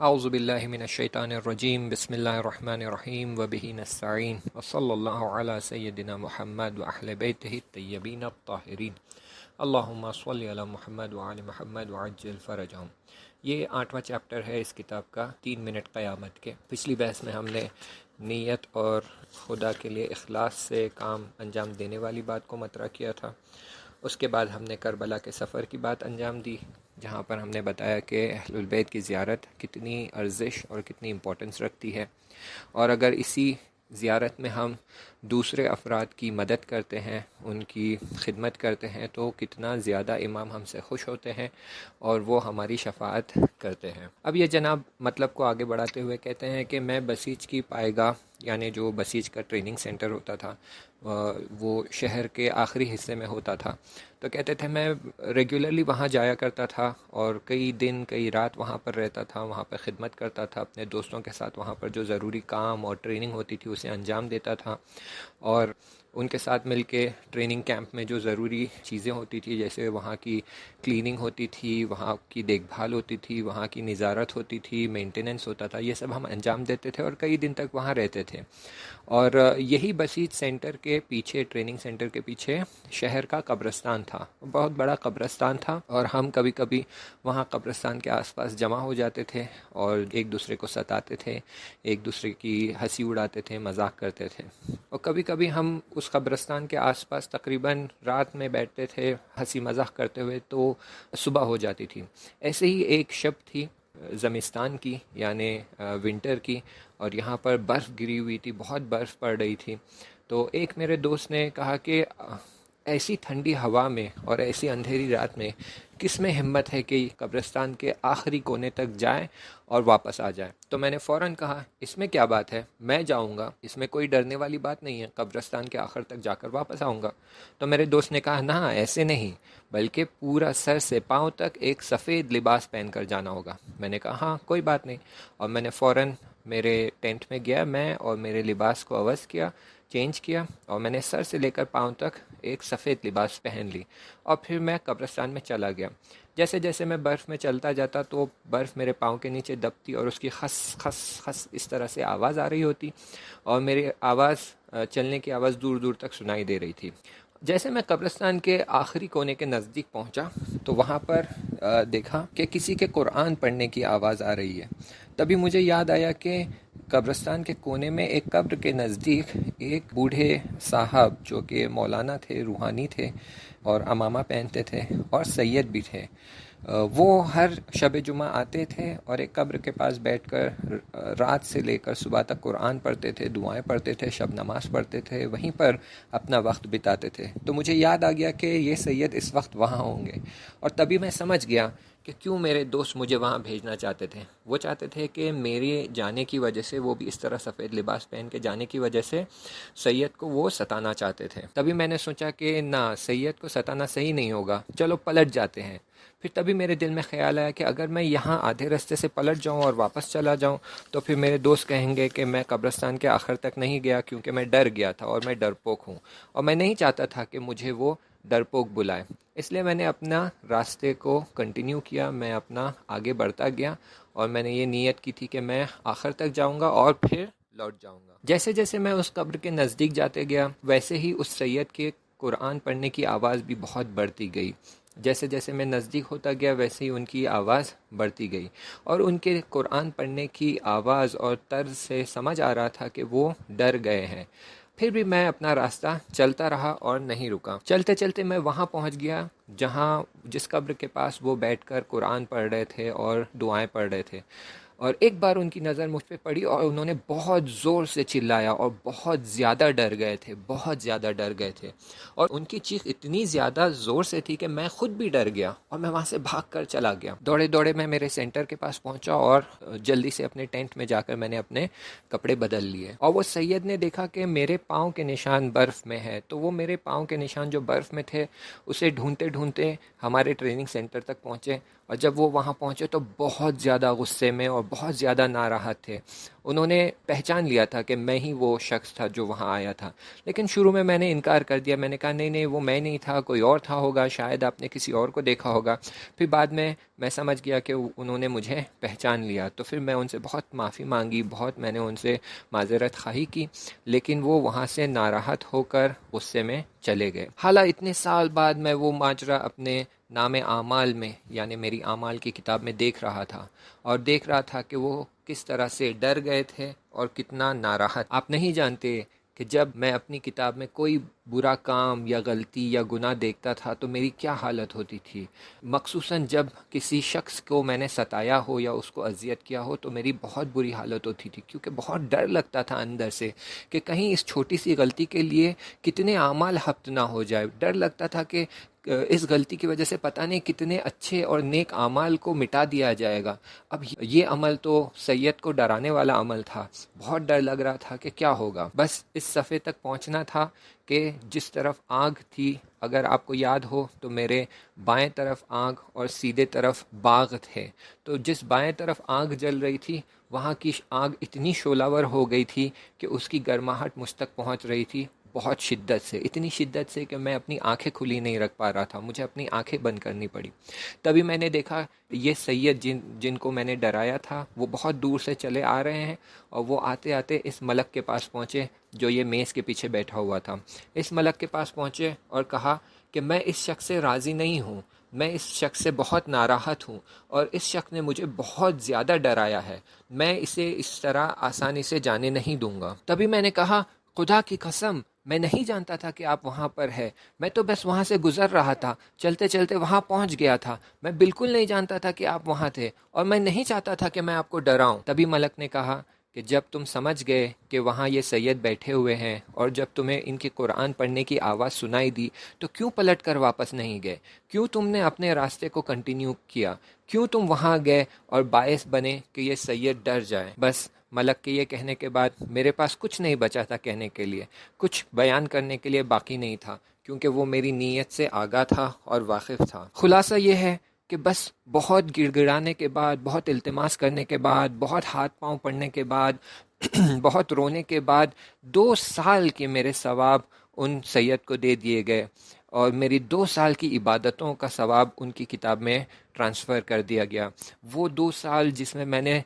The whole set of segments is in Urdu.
اعوذ باللہ من الشیطان الرجیم بسم اللہ الرحمن الرحیم وبہ نستعین وصلی اللہ علی سیدنا محمد واہل بیتہ الطیبین الطاہرین اللہم صلی علی محمد وعلی محمد وعجل فرجہم۔ یہ 8واں چیپٹر ہے اس کتاب کا، 3 منٹ قیامت کے۔ پچھلی بحث میں ہم نے نیت اور خدا کے لیے اخلاص سے کام انجام دینے والی بات کو مطرح کیا تھا۔ اس کے بعد ہم نے کربلا کے سفر کی بات انجام دی، جہاں پر ہم نے بتایا کہ اہل البیت کی زیارت کتنی ارزش اور کتنی امپورٹنس رکھتی ہے، اور اگر اسی زیارت میں ہم دوسرے افراد کی مدد کرتے ہیں، ان کی خدمت کرتے ہیں، تو کتنا زیادہ امام ہم سے خوش ہوتے ہیں اور وہ ہماری شفاعت کرتے ہیں۔ اب یہ جناب مطلب کو آگے بڑھاتے ہوئے کہتے ہیں کہ میں بسیج کی پائے گاہ، یعنی جو بسیج کا ٹریننگ سینٹر ہوتا تھا وہ شہر کے آخری حصے میں ہوتا تھا، تو کہتے تھے میں ریگولرلی وہاں جایا کرتا تھا اور کئی دن کئی رات وہاں پر رہتا تھا، وہاں پر خدمت کرتا تھا، اپنے دوستوں کے ساتھ وہاں پر جو ضروری کام اور ٹریننگ ہوتی تھی اسے انجام دیتا تھا، اور ان کے ساتھ مل کے ٹریننگ کیمپ میں جو ضروری چیزیں ہوتی تھی، جیسے وہاں کی کلیننگ ہوتی تھی، وہاں کی دیکھ بھال ہوتی تھی، وہاں کی نظارت ہوتی تھی، مینٹیننس ہوتا تھا، یہ سب ہم انجام دیتے تھے اور کئی دن تک وہاں رہتے تھے۔ اور یہی بسیج سینٹر کے پیچھے، ٹریننگ سینٹر کے پیچھے شہر کا قبرستان تھا، بہت بڑا قبرستان تھا، اور ہم کبھی کبھی وہاں قبرستان کے آس پاس جمع ہو جاتے تھے اور ایک دوسرے کو ستاتے تھے، ایک دوسرے کی ہنسی اڑاتے تھے، مذاق کرتے تھے، اور کبھی کبھی ہم اس قبرستان کے آس پاس تقریباً رات میں بیٹھتے تھے ہنسی مذاق کرتے ہوئے تو صبح ہو جاتی تھی۔ ایسے ہی ایک شب تھی زمستان کی، یعنی ونٹر کی، اور یہاں پر برف گری ہوئی تھی، بہت برف پڑ رہی تھی۔ تو ایک میرے دوست نے کہا کہ ایسی ٹھنڈی ہوا میں اور ایسی اندھیری رات میں کس میں ہمت ہے کہ قبرستان کے آخری کونے تک جائے اور واپس آ جائے؟ تو میں نے فوراً کہا اس میں کیا بات ہے، میں جاؤں گا، اس میں کوئی ڈرنے والی بات نہیں ہے، قبرستان کے آخر تک جا کر واپس آؤں گا۔ تو میرے دوست نے کہا نہ، ایسے نہیں، بلکہ پورا سر سے پاؤں تک ایک سفید لباس پہن کر جانا ہوگا۔ میں نے کہا ہاں کوئی بات نہیں، اور میں نے فوراً میرے ٹینٹ میں گیا، میں اور میرے لباس کو عوض کیا، چینج کیا، اور میں نے سر سے لے کر پاؤں تک ایک سفید لباس پہن لی، اور پھر میں قبرستان میں چلا گیا۔ جیسے جیسے میں برف میں چلتا جاتا تو برف میرے پاؤں کے نیچے دبتی اور اس کی خس خس خس اس طرح سے آواز آ رہی ہوتی، اور میری آواز، چلنے کی آواز دور دور تک سنائی دے رہی تھی۔ جیسے میں قبرستان کے آخری کونے کے نزدیک پہنچا تو وہاں پر دیکھا کہ کسی کے قرآن پڑھنے کی آواز آ رہی ہے۔ تبھی مجھے یاد آیا کہ قبرستان کے کونے میں ایک قبر کے نزدیک ایک بوڑھے صاحب جو کہ مولانا تھے، روحانی تھے، اور عمامہ پہنتے تھے اور سید بھی تھے، وہ ہر شب جمعہ آتے تھے اور ایک قبر کے پاس بیٹھ کر رات سے لے کر صبح تک قرآن پڑھتے تھے، دعائیں پڑھتے تھے، شب نماز پڑھتے تھے، وہیں پر اپنا وقت بتاتے تھے۔ تو مجھے یاد آ گیا کہ یہ سید اس وقت وہاں ہوں گے، اور تبھی میں سمجھ گیا کہ کیوں میرے دوست مجھے وہاں بھیجنا چاہتے تھے۔ وہ چاہتے تھے کہ میرے جانے کی وجہ سے، وہ بھی اس طرح سفید لباس پہن کے جانے کی وجہ سے، سید کو وہ ستانا چاہتے تھے۔ تبھی میں نے سوچا کہ نہ، سید کو ستانا صحیح نہیں ہوگا، چلو پلٹ جاتے ہیں۔ پھر تبھی میرے دل میں خیال آیا کہ اگر میں یہاں آدھے راستے سے پلٹ جاؤں اور واپس چلا جاؤں تو پھر میرے دوست کہیں گے کہ میں قبرستان کے آخر تک نہیں گیا کیونکہ میں ڈر گیا تھا اور میں ڈرپوک ہوں، اور میں نہیں چاہتا تھا کہ مجھے وہ ڈرپوک بلائے۔ اس لیے میں نے اپنا راستے کو کنٹینیو کیا، میں اپنا آگے بڑھتا گیا، اور میں نے یہ نیت کی تھی کہ میں آخر تک جاؤں گا اور پھر لوٹ جاؤں گا۔ جیسے جیسے میں اس قبر کے نزدیک جاتے گیا، ویسے ہی اس سید کے قرآن پڑھنے کی آواز بھی بہت بڑھتی گئی۔ جیسے جیسے میں نزدیک ہوتا گیا ویسے ہی ان کی آواز بڑھتی گئی، اور ان کے قرآن پڑھنے کی آواز اور طرز سے سمجھ آ رہا تھا کہ وہ ڈر گئے ہیں۔ پھر بھی میں اپنا راستہ چلتا رہا اور نہیں رکا۔ چلتے چلتے میں وہاں پہنچ گیا جس قبر کے پاس وہ بیٹھ کر قرآن پڑھ رہے تھے اور دعائیں پڑھ رہے تھے، اور ایک بار ان کی نظر مجھ پہ پڑی اور انہوں نے بہت زور سے چلایا، اور بہت زیادہ ڈر گئے تھے، بہت زیادہ ڈر گئے تھے، اور ان کی چیخ اتنی زیادہ زور سے تھی کہ میں خود بھی ڈر گیا، اور میں وہاں سے بھاگ کر چلا گیا۔ دوڑے دوڑے میں میرے سینٹر کے پاس پہنچا اور جلدی سے اپنے ٹینٹ میں جا کر میں نے اپنے کپڑے بدل لیے، اور وہ سید نے دیکھا کہ میرے پاؤں کے نشان برف میں ہے، تو وہ میرے پاؤں کے نشان جو برف میں تھے اسے ڈھونڈتے ڈھونڈتے ہمارے ٹریننگ سینٹر تک پہنچے، اور جب وہ وہاں پہنچے تو بہت زیادہ غصے میں اور بہت زیادہ ناراحت تھے، انہوں نے پہچان لیا تھا کہ میں ہی وہ شخص تھا جو وہاں آیا تھا، لیکن شروع میں نے انکار کر دیا. میں نے کہا نہیں وہ میں نہیں تھا، کوئی اور تھا ہوگا، شاید آپ نے کسی اور کو دیکھا ہوگا. پھر بعد میں سمجھ گیا کہ انہوں نے مجھے پہچان لیا، تو پھر میں ان سے بہت معافی مانگی، بہت میں نے ان سے معذرت خواہی کی، لیکن وہ وہاں سے ناراحت ہو کر غصے میں چلے گئے. حالانکہ اتنے سال بعد میں وہ ماجرا اپنے نام اعمال میں، یعنی میری اعمال کی کتاب میں دیکھ رہا تھا، اور دیکھ رہا تھا کہ وہ کس طرح سے ڈر گئے تھے اور کتنا ناراحت. آپ نہیں جانتے کہ جب میں اپنی کتاب میں کوئی برا کام یا غلطی یا گناہ دیکھتا تھا تو میری کیا حالت ہوتی تھی. مخصوصاً جب کسی شخص کو میں نے ستایا ہو یا اس کو اذیت کیا ہو تو میری بہت بری حالت ہوتی تھی، کیونکہ بہت ڈر لگتا تھا اندر سے کہ کہیں اس چھوٹی سی غلطی کے لیے کتنے اعمال حبط نہ ہو جائے. ڈر لگتا تھا کہ اس غلطی کی وجہ سے پتہ نہیں کتنے اچھے اور نیک اعمال کو مٹا دیا جائے گا. اب یہ عمل تو سید کو ڈرانے والا عمل تھا. بہت ڈر لگ رہا تھا کہ کیا ہوگا. بس اس صفحے تک پہنچنا تھا کہ جس طرف آگ تھی، اگر آپ کو یاد ہو تو میرے بائیں طرف آگ اور سیدھے طرف باغ تھے. تو جس بائیں طرف آگ جل رہی تھی وہاں کی آگ اتنی شعلہ ور ہو گئی تھی کہ اس کی گرماہٹ مجھ تک پہنچ رہی تھی بہت شدت سے، اتنی شدت سے کہ میں اپنی آنکھیں کھلی نہیں رکھ پا رہا تھا، مجھے اپنی آنکھیں بند کرنی پڑی. تبھی میں نے دیکھا یہ سید جن کو میں نے ڈرایا تھا وہ بہت دور سے چلے آ رہے ہیں، اور وہ آتے آتے اس ملک کے پاس پہنچے جو یہ میز کے پیچھے بیٹھا ہوا تھا. اس ملک کے پاس پہنچے اور کہا کہ میں اس شخص سے راضی نہیں ہوں، میں اس شخص سے بہت ناراحت ہوں، اور اس شخص نے مجھے بہت زیادہ ڈرایا ہے، میں اسے اس طرح آسانی سے جانے نہیں دوں گا. تبھی میں نے کہا خدا کی قسم میں نہیں جانتا تھا کہ آپ وہاں پر ہے، میں تو بس وہاں سے گزر رہا تھا، چلتے چلتے وہاں پہنچ گیا تھا، میں بالکل نہیں جانتا تھا کہ آپ وہاں تھے، اور میں نہیں چاہتا تھا کہ میں آپ کو ڈراؤں. تبھی ملک نے کہا کہ جب تم سمجھ گئے کہ وہاں یہ سید بیٹھے ہوئے ہیں اور جب تمہیں ان کے قرآن پڑھنے کی آواز سنائی دی تو کیوں پلٹ کر واپس نہیں گئے؟ کیوں تم نے اپنے راستے کو کنٹینیو کیا؟ کیوں تم وہاں گئے اور باعث بنے کہ یہ سید ڈر جائے؟ بس ملک کے یہ کہنے کے بعد میرے پاس کچھ نہیں بچا تھا کہنے کے لیے، کچھ بیان کرنے کے لیے باقی نہیں تھا، کیونکہ وہ میری نیت سے آگاہ تھا اور واقف تھا. خلاصہ یہ ہے کہ بس بہت گڑ گڑانے کے بعد، بہت التماس کرنے کے بعد، بہت ہاتھ پاؤں پڑنے کے بعد بہت رونے کے بعد 2 سال کے میرے ثواب ان سید کو دے دیے گئے، اور میری 2 سال کی عبادتوں کا ثواب ان کی کتاب میں ٹرانسفر کر دیا گیا. وہ 2 سال جس میں میں نے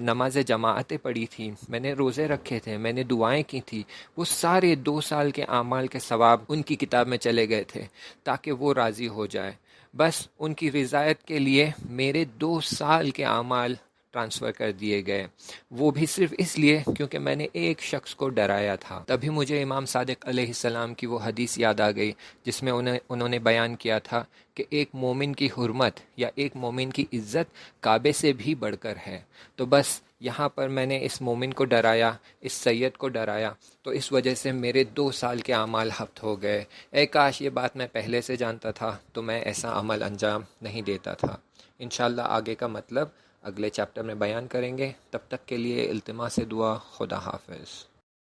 نماز جماعتیں پڑھی تھی، میں نے روزے رکھے تھے، میں نے دعائیں کی تھی، وہ سارے 2 سال کے اعمال کے ثواب ان کی کتاب میں چلے گئے تھے تاکہ وہ راضی ہو جائے. بس ان کی رضایت کے لیے میرے 2 سال کے اعمال ٹرانسفر کر دیے گئے، وہ بھی صرف اس لیے کیونکہ میں نے ایک شخص کو ڈرایا تھا. تبھی مجھے امام صادق علیہ السلام کی وہ حدیث یاد آ گئی جس میں انہوں نے بیان کیا تھا کہ ایک مومن کی حرمت یا ایک مومن کی عزت کعبے سے بھی بڑھ کر ہے. تو بس یہاں پر میں نے اس مومن کو ڈرایا، اس سید کو ڈرایا، تو اس وجہ سے میرے 2 سال کے اعمال حبط ہو گئے. اے کاش یہ بات میں پہلے سے جانتا تھا تو میں ایسا عمل انجام نہیں دیتا تھا. انشاءاللہ آگے کا مطلب اگلے چیپٹر میں بیان کریں گے. تب تک کے لیے التماس دعا. خدا حافظ.